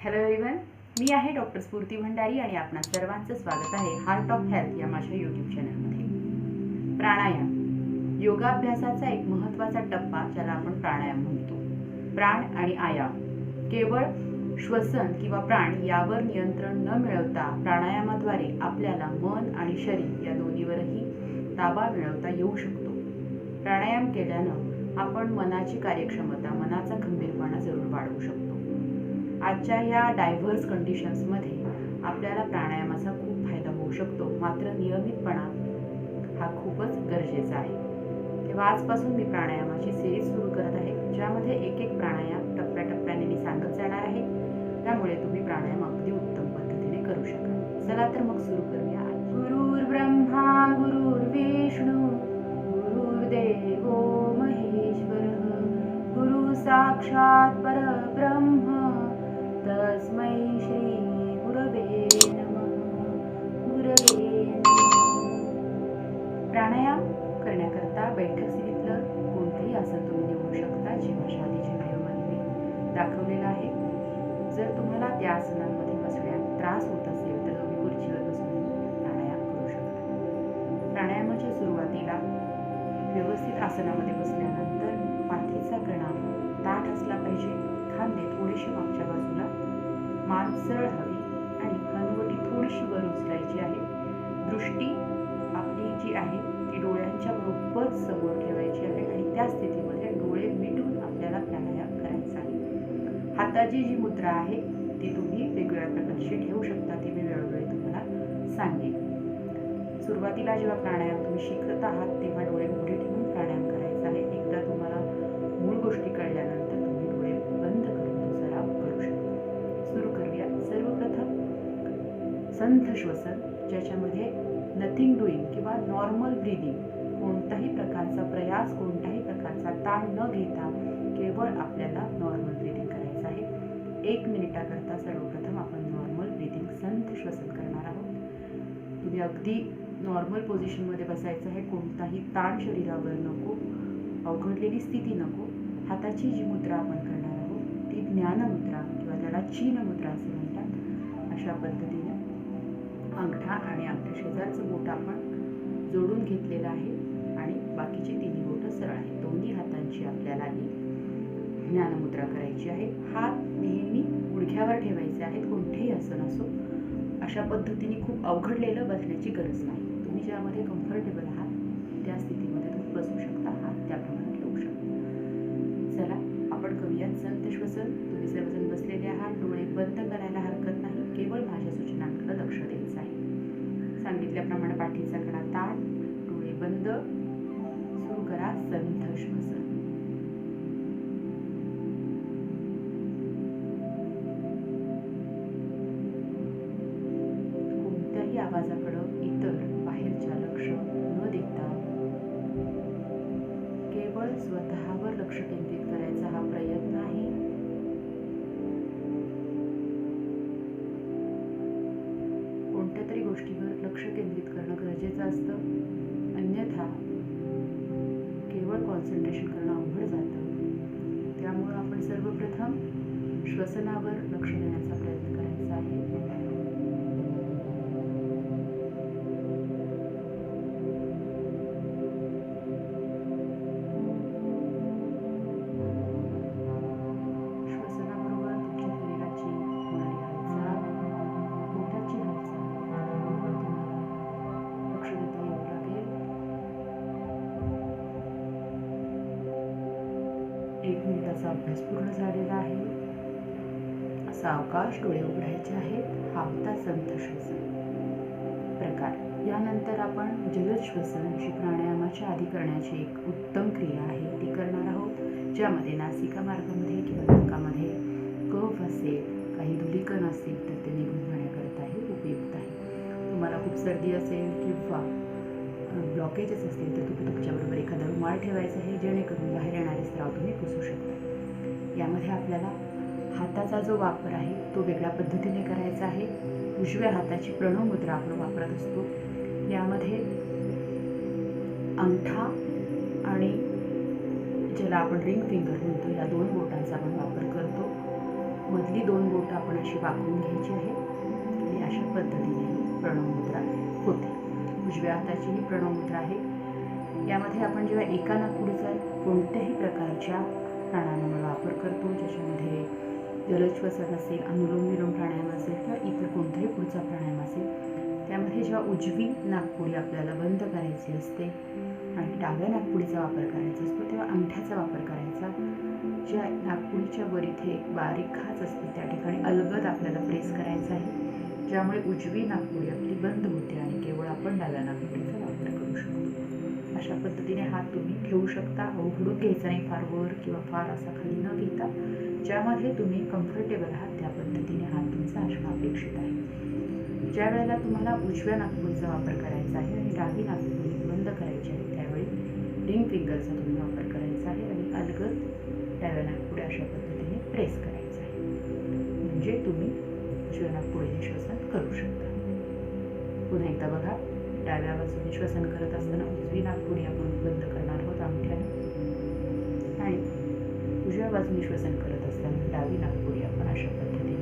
Hello everyone, मी आहे doctor स्फूर्ती भंडारी आणि आपणा सर्वांचं स्वागत आहे हार्ट ऑफ हेल्थ या माझ्या यूट्यूब चॅनलमध्ये. प्राणायाम योगाभ्यासाचा एक महत्त्वाचा टप्पा ज्याला आपण प्राणायाम म्हणतो. प्राण आणि आयाम केवळ श्वसन किंवा प्राण यावर नियंत्रण न मिळवता प्राणायामाद्वारे आपल्याला मन आणि शरीर या दोन्हीवरही ताबा मिळवता येऊ शकतो. प्राणायाम केल्यानं आपण मनाची कार्यक्षमता, मनाचा खंबीरपणा जरूर वाढवू शकतो. आजच्या या डायव्हर्स कंडिशन्समध्ये आपल्याला प्राणायामाचा खूप फायदा होऊ शकतो, मात्र नियमितपणा हा खूपच गरजेचा आहे. तेव्हा आजपासून मी प्राणायामाची सिरीज सुरू करत आहे, ज्यामध्ये एक एक प्राणायाम टप्प्याटप्प्याने मी सांगत जाणार आहे. त्यामुळे तुम्ही प्राणायाम अगदी उत्तम पद्धतीने करू शकाल. चला तर मग सुरू करूया. गुरुर्ब्रह्मा गुरुर्विष्णू गुरुर्देवो महेश्वरः गुरु साक्षात परब्रह्म तस्मै श्री गुरवे नमः. गुरवे प्राणायाम करण्याकरता बैठक स्थितीतलं कोणतेही आसन तुम्ही निवडू शकता, जे माझ्या आधीच्या व्हिडिओमध्ये मी दाखवलेलं आहे. जर तुम्हाला त्या आसनांमध्ये बसण्यात त्रास होत असेल तर तुम्ही खुर्चीवर बसून प्राणायाम करू शकता. प्राणायामाच्या सुरुवातीला व्यवस्थित आसनामध्ये बसल्यानंतर पाठीचा कणा ताठ असला पाहिजे. खांदे थोडेसे मागच्या बाजूला, मान सरळ हवी आणि हनुवटी थोडीशी वर उचलायची आहे. दृष्टी आपली जी आहे ती डोळ्यांच्या बरोबर समोर ठेवायची आहे आणि त्या स्थितीमध्ये डोळे मिटून आपल्याला प्राणायाम करायचा आहे. हाताची जी मुद्रा आहे ती तुम्ही वेगवेगळ्या प्रकारची ठेवू शकता, ती मी वेळोवेळी तुम्हाला सांगेन. सुरुवातीला जेव्हा प्राणायाम तुम्ही शिकत आहात तेव्हा डोळे उघडे ठेवून प्राणायाम करायचा आहे. एकदा तुम्हाला मूळ गोष्टी कळल्यानंतर तुम्ही डोळे बंद करून तो सराव करू शकता. सुरू करूया. सर्वप्रथम संथ श्वसन, ज्याच्यामध्ये नथिंग डुईंग किंवा नॉर्मल ब्रीदिंग, कोणताही प्रकारचा प्रयास, कोणत्याही प्रकारचा ताण न घेता केवळ आपल्याला नॉर्मल ब्रीदिंग करायचं आहे. 1 मिनिटाकरता सर्वप्रथम आपण नॉर्मल ब्रीदिंग संथ श्वसन करणार आहोत. तुम्ही अगदी नॉर्मल पोझिशनमध्ये बसायचं आहे. कोणताही ताण शरीरावर नको, अवघडलेली स्थिती नको. हाताची जी मुद्रा आपण करणार आहोत ती ज्ञानमुद्रा किंवा त्याला चीन मुद्रा असे म्हणतात. अशा पद्धतीने अंगठा आणि अंगठ्या शेजारचं बोट आपण जोडून घेतलेलं आहे आणि बाकीची तिन्ही बोटं सरळ आहेत. दोन्ही हातांची आपल्याला ही ज्ञानमुद्रा करायची आहे. हात नेहमी गुडघ्यावर ठेवायचे आहेत, कोणतेही आसन असो. अशा पद्धतीने खूप अवघडलेलं बसण्याची गरज नाही. तुम्ही ज्यामध्ये कम्फर्टेबल आहात त्या स्थितीमध्ये तुम्ही बसू शकता, हात त्याप्रमाणे ठेवू शकता. चला आपण करूयात संथ श्वसन. तुम्ही सर्वजण बसलेले आहात, डोळे बंद करायला हरकत नाही, केवळ माझ्या सूचनांकडे लक्ष द्यायचं आहे. सांगितल्याप्रमाणे पाठीचा कणा ताठ, डोळे बंद. सुरू करा संथ श्वसन. कोणत्याही आवाजाकडे इतर बाहेरच्या लक्ष न देता केवळ स्वतःवर लक्ष केंद्रित करायचा हा प्रयत्न आहे. कोणत्या तरी गोष्टीवर लक्ष केंद्रित करणं गरजेचं असतं, अन्यथा केवळ कॉन्सन्ट्रेशन करणं अवघड जातं. त्यामुळं आपण सर्वप्रथम श्वसनावर लक्ष देण्याचा प्रयत्न करायचा आहे. अभ्यास पूर्ण झालेला आहे. सावकाश डोळे उघडायचे आहेत. हा होता संथ श्वसन प्रकार. यानंतर आपण जलद श्वसन, जी प्राणायामाच्या आधी करण्याची एक उत्तम क्रिया आहे, ती करणार आहोत, ज्यामध्ये नासिका मार्गामध्ये किंवा नाकामध्ये कफ असेल, काही धुलीकण असेल तर ते निघून जाण्याकरता हे उपयुक्त आहे. तुम्हाला खूप सर्दी असेल किंवा ब्लॉकेजेस असतील तर तुम्ही तुमच्याबरोबर एखादा रुमाल ठेवायचा आहे, जेणेकरून बाहेर येणारे स्राव तुम्ही पुसू शकता. यामध्ये आपल्याला हाताचा जो वापर आहे तो वेगळ्या पद्धतीने करायचा आहे. उजव्या हाताची प्रणव मुद्रा आपण वापरत असतो. यामध्ये अंगठा आणि ज्याला आपण रिंग फिंगर म्हणतो या 2 बोटांचा आपण वापर करतो. मधली 2 बोटं आपण अशी वाकवून घ्यायची आहे आणि अशा पद्धतीने प्रणव मुद्रा होते. उजव्या हाताची ही प्रणव मुद्रा आहे. यामध्ये आपण जेव्हा एका नाकपुडीचा कोणत्याही प्रकारच्या प्राणायामाला वापर करतो, ज्याच्यामध्ये जलद श्वसन असेल, अनुलोम विलोम प्राणायाम असेल किंवा इतर कोणताही पुढचा प्राणायाम असेल, त्यामध्ये जेव्हा उजवी नाकपुडी आपल्याला बंद करायची असते आणि डाव्या नाकपुडीचा वापर करायचा असतो, तेव्हा अंगठ्याचा वापर करायचा. ज्या नाकपुडीच्या वर इथे एक बारीक खाच असते त्या ठिकाणी अलगद आपल्याला प्रेस करायचं आहे, ज्यामुळे उजवी नाकपुडी आपली बंद होते आणि केवळ आपण डाव्या नाकपुडीचा वापर करू शकतो. अशा पद्धतीने हात तुम्ही घेऊ शकता. अवघडून घ्यायचा नाही, फार वर किंवा फार असा खाली न घेता ज्यामध्ये तुम्ही कम्फर्टेबल आहात त्या पद्धतीने हात तुमचा असणं अपेक्षित आहे. ज्या वेळेला तुम्हाला उजव्या नाकपुडीचा वापर करायचा आहे आणि डावी नाकपुडी बंद करायची आहे, त्यावेळी रिंग फिंगरचा तुम्ही वापर करायचा आहे आणि अलगद डाव्या नाकपुडी अशा पद्धतीने प्रेस करायचं आहे, म्हणजे तुम्ही उजव्या नाकपुडीने श्वसन करू शकता. पुन्हा एकदा बघा, डाव्या बाजूने श्वसन करत असताना उजवी नाकपुडी आपण बंद करणार आहोत अंगठ्याने आणि उजव्या बाजूने श्वसन करत असताना डावी नाकपुडी आपण अशा पद्धतीने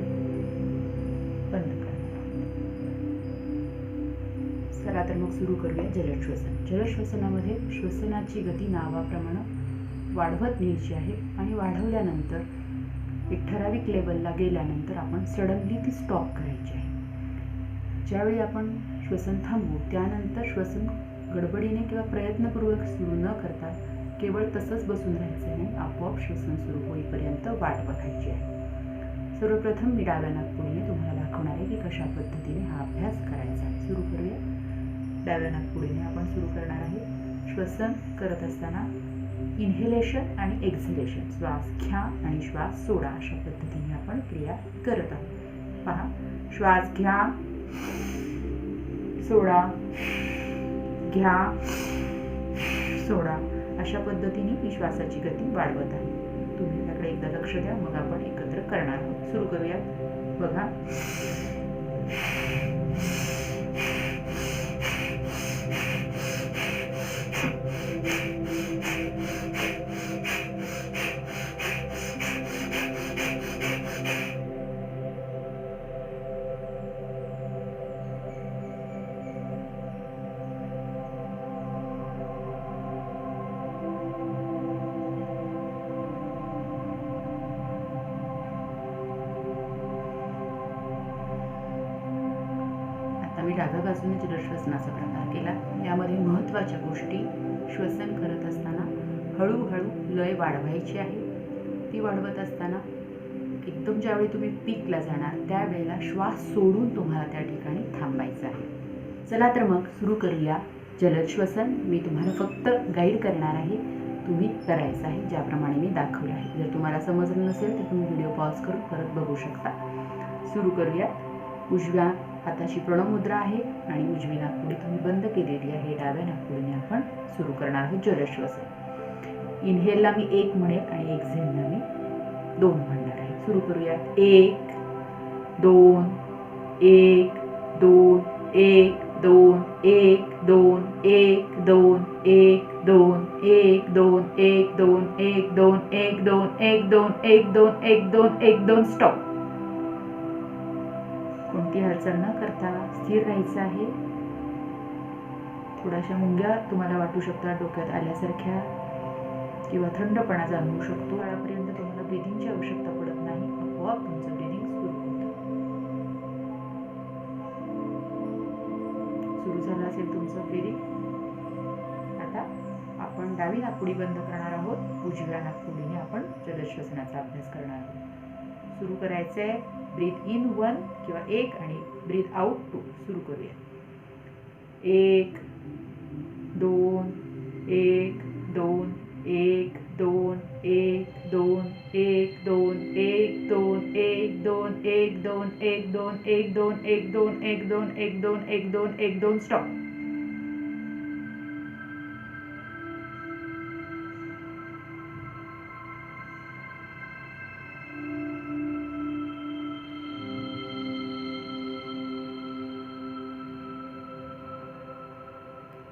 बंद करणार आहोत. चला तर मग सुरू करूया जलद श्वसन. जलद श्वसनामध्ये श्वसनाची गती नावाप्रमाणे वाढवत न्यायची आहे आणि वाढवल्यानंतर एक ठराविक लेवलला गेल्यानंतर आपण सडनली ती स्टॉप करायची आहे. ज्यावेळी आपण श्वसन थांबवू त्यानंतर श्वसन गडबडीने किंवा प्रयत्नपूर्वक सुरू न करता केवळ तसंच बसून राहायचं नाही, आपोआप श्वसन सुरू होईपर्यंत वाट बघायची आहे. सर्वप्रथम मी डाव्या नाकपुडीने तुम्हाला दाखवणार आहे की कशा पद्धतीने हा अभ्यास करायचा आहे. सुरू करूया. डाव्या नाकपुडीने आपण सुरू करणार आहे. श्वसन करत असताना इन्हेलेशन आणि एक्झलेशन, श्वास घ्या आणि श्वास सोडा अशा पद्धतीने आपण क्रिया करत आहोत. पहा, श्वास घ्या, सोडा, घ्या, सोडा अशा पद्धतीने मी श्वासाची गती वाढवत आहे. तुम्ही त्याकडे एकदा लक्ष द्या, मग आपण एकत्र करणार आहोत. सुरू करूया. बघा, मी डाव्या बाजूने जलद श्वसनाचा प्रकार केला. यामध्ये महत्त्वाच्या गोष्टी, श्वसन करत असताना हळूहळू लय वाढवायची आहे. ती वाढवत असताना एकदम ज्यावेळी तुम्ही पीकला जाणार त्यावेळेला श्वास सोडून तुम्हाला त्या ठिकाणी थांबायचं आहे. चला तर मग सुरू करूया जलद श्वसन. मी तुम्हाला फक्त गाईड करणार आहे, तुम्ही करायचं आहे ज्याप्रमाणे मी दाखवलं आहे. जर तुम्हाला समजलं नसेल तर तुम्ही व्हिडिओ पॉज करून परत बघू शकता. सुरू करूया. उजव्या हाताची प्रणव मुद्रा आहे आणि उजवी नाकपुडी तुम्ही बंद केलेली आहे. डाव्या नाकपुडीने आपण सुरू करणार आहोत जलद श्वसन. इनहेलला मी 1 म्हणेल आणि एक्झेलला मी 2 म्हणणार आहे. सुरू करूया. 1 2 1 2 1 2 1 2 1 2 1 2 1 2 1 2 1 2 1 2 1 2 1 2 1 2 1 2 स्टॉप. कोणती हालचाल न करता स्थिर राहायचं आहे. थोड्याशा मुंग्या तुम्हाला वाटू शकतात डोक्यात आल्यासारख्या किंवा थंडपणा जाणवू शकतो. काळापर्यंत तुम्हाला ब्रीदिंगची आवश्यकता पडत नाही, आपोआप तुमचं ब्रीदिंग सुरू होतं. सुरू झालं असेल तुमचं ब्रीदिंग. आता आपण डावी नाकपुडी बंद करणार आहोत. उजव्या नाकपुडीने आपण जलद श्वसनाचा अभ्यास करणार आहोत. सुरू करायचं आहे. ब्रीथ इन 1 किंवा 1 आणि ब्रीथ आउट 2. सुरू करूया. 1 2 1 2 1 2 1 2 1 2 1 2 1 2 1 2 1 2 1 2 1 2 1 2 1 2 1 2 1 2 स्टॉप.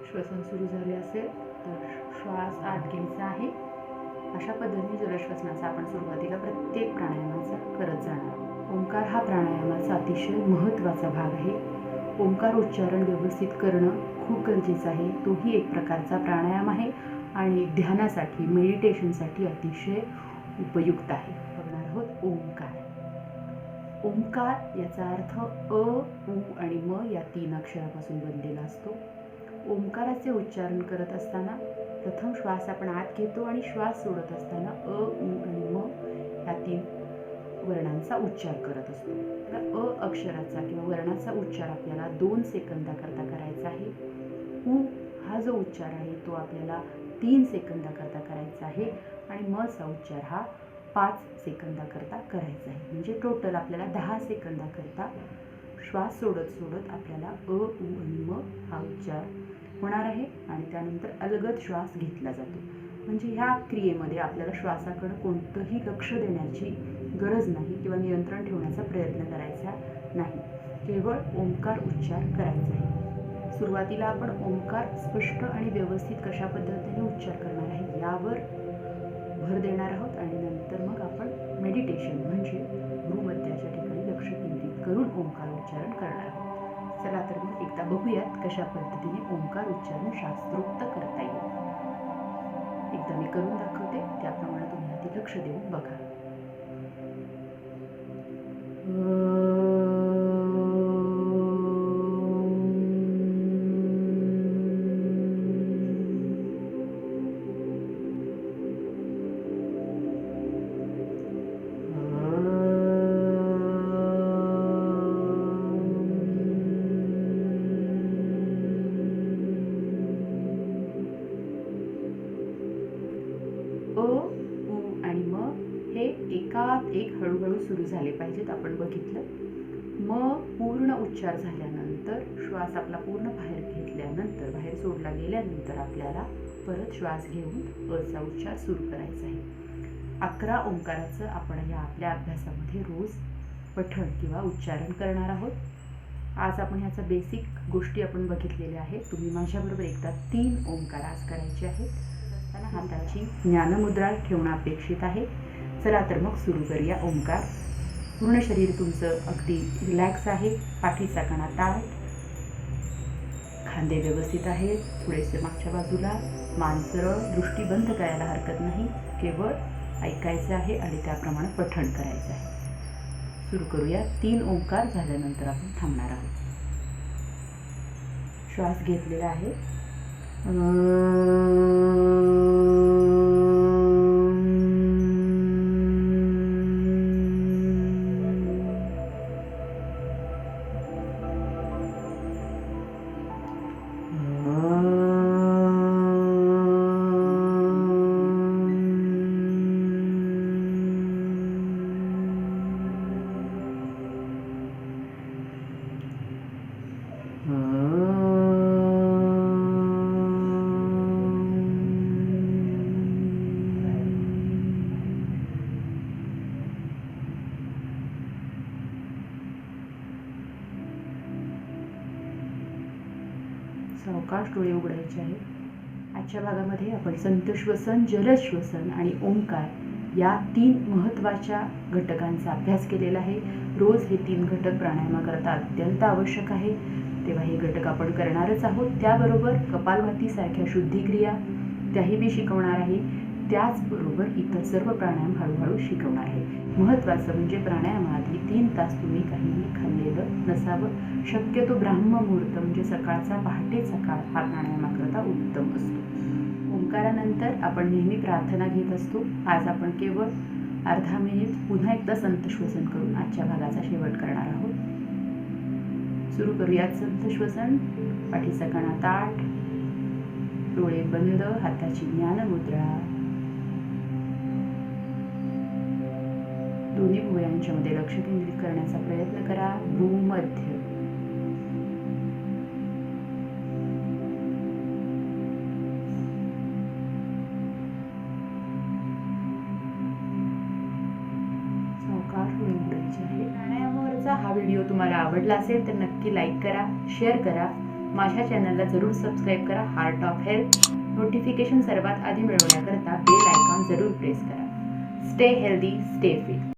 श्वसन सुरू झाले असेल तर श्वास आत घ्यायचा आहे. अशा पद्धतीने जलद श्वसनाचा आपण सुरुवातीला प्रत्येक प्राणायामाचा करत जाणार. ओंकार हा प्राणायामाचा अतिशय महत्त्वाचा भाग आहे. ओंकार उच्चारण व्यवस्थित करणं खूप गरजेचं आहे. तोही एक प्रकारचा प्राणायाम आहे आणि ध्यानासाठी, मेडिटेशनसाठी अतिशय उपयुक्त आहे. बघणार आहोत ओंकार. ओंकार याचा अर्थ अ, उ आणि म या 3 अक्षरापासून बनलेला असतो. ओंकाराचे उच्चारण करत असताना प्रथम श्वास आपण आत घेतो आणि श्वास सोडत असताना अ, उ आणि म या 3 वर्णांचा उच्चार करत असतो. तर अ अक्षराचा किंवा वर्णाचा उच्चार आपल्याला 2 सेकंदाकरता करायचा आहे. उ हा जो उच्चार आहे तो आपल्याला 3 सेकंदाकरता करायचा आहे आणि म चा उच्चार हा 5 सेकंदाकरता करायचा आहे. म्हणजे टोटल आपल्याला 10 सेकंदाकरता श्वास सोडत सोडत आपल्याला अ, उ आणि म हा उच्चार होणार आहे आणि त्यानंतर अलगद श्वास घेतला जातो. म्हणजे ह्या क्रियेमध्ये आपल्याला श्वासाकडे कोणतंही लक्ष देण्याची गरज नाही किंवा नियंत्रण ठेवण्याचा प्रयत्न करायचा नाही. केवळ ओंकार उच्चार करायचा आहे. सुरुवातीला आपण ओंकार स्पष्ट आणि व्यवस्थित कशा पद्धतीने उच्चार करणार आहे यावर भर देणार आहोत आणि नंतर मग आपण मेडिटेशन म्हणजे भूमध्याच्या ठिकाणी लक्ष केंद्रित करून ओंकार उच्चारण करणार आहोत. चला तर मग एकदा बघूयात कशा पद्धतीने ओंकार उच्चारण शास्त्रोक्त करता येईल. एकदा मी करून दाखवते, त्याप्रमाणे तुम्ही आधी लक्ष देऊन बघा. अ, उ आणि म हे एकात एक हळूहळू सुरू झाले पाहिजेत. आपण बघितलं. म पूर्ण उच्चार झाल्यानंतर श्वास आपला पूर्ण बाहेर घेतल्यानंतर, बाहेर सोडला गेल्यानंतर आपल्याला परत श्वास घेऊन अचा उच्चार सुरू करायचा आहे. 11 ओंकाराचं आपण या आपल्या अभ्यासामध्ये रोज पठण किंवा उच्चारण करणार आहोत. आज आपण ह्याचा बेसिक गोष्टी आपण बघितलेल्या आहेत. तुम्ही माझ्याबरोबर एकदा 3 ओंकार आज करायचे आहेत. हाताची ज्ञानमुद्रा ठेवणं अपेक्षित आहे. चला तर मग सुरू करूया ओंकार. पूर्ण शरीर तुमचं अगदी रिलॅक्स आहे. पाठीचा कणा ताठ, खांदे व्यवस्थित आहेत, थोडेसे मागच्या बाजूला, मान सरळ, दृष्टी बंद करायला हरकत नाही. केवळ ऐकायचं आहे आणि त्याप्रमाणे पठण करायचं आहे. सुरू करूया. 3 ओंकार झाल्यानंतर आपण थांबणार आहोत. श्वास घेतलेला आहे. सावकाश डोळे उघडायचे आहेत. आजच्या भागामध्ये आपण संथ श्वसन, जलद श्वसन आणि ओंकार या 3 महत्त्वाच्या घटकांचा अभ्यास केलेला आहे. रोज हे 3 घटक प्राणायामाकरता अत्यंत आवश्यक आहे. तेव्हा हे घटक आपण करणारच आहोत. त्याबरोबर कपालभातीसारख्या शुद्धिक्रिया त्याही मी शिकवणार आहे. त्याचबरोबर इतर सर्व प्राणायाम हळूहळू शिकवणार आहे. महत्त्वाचं म्हणजे प्राणायामाआधी 3 तास तुम्ही काहीही खाल्लेलं नसावं. शक्यतो ब्राह्ममुहूर्त म्हणजे सकाळचा, पहाटेचा काळ हा प्राणायामाकरता उत्तम असतो. ओंकारानंतर आपण नेहमी प्रार्थना घेत असतो. आज आपण केवळ अर्धा मिनिट पुन्हा एकदा संत श्वसन करून आजच्या भागाचा शेवट करणार आहोत. सुरू करूयात संत श्वसन. पाठीचा कणा ताठ, डोळे बंद, हाताची ज्ञानमुद्रा. दोन्ही भुवयांच्या मध्ये लक्ष केंद्रित करण्याचा प्रयत्न करा. भूमध्य. प्राणायामावरचा हा व्हिडिओ तुम्हाला आवडला असेल तर नक्की लाईक करा, शेअर करा. माझ्या चॅनलला जरूर सबस्क्राईब करा. हार्ट ऑफ हेल्थ नोटिफिकेशन सर्वात आधी मिळवण्याकरता बेल आयकॉन जरूर प्रेस करा. Stay healthy, stay fit.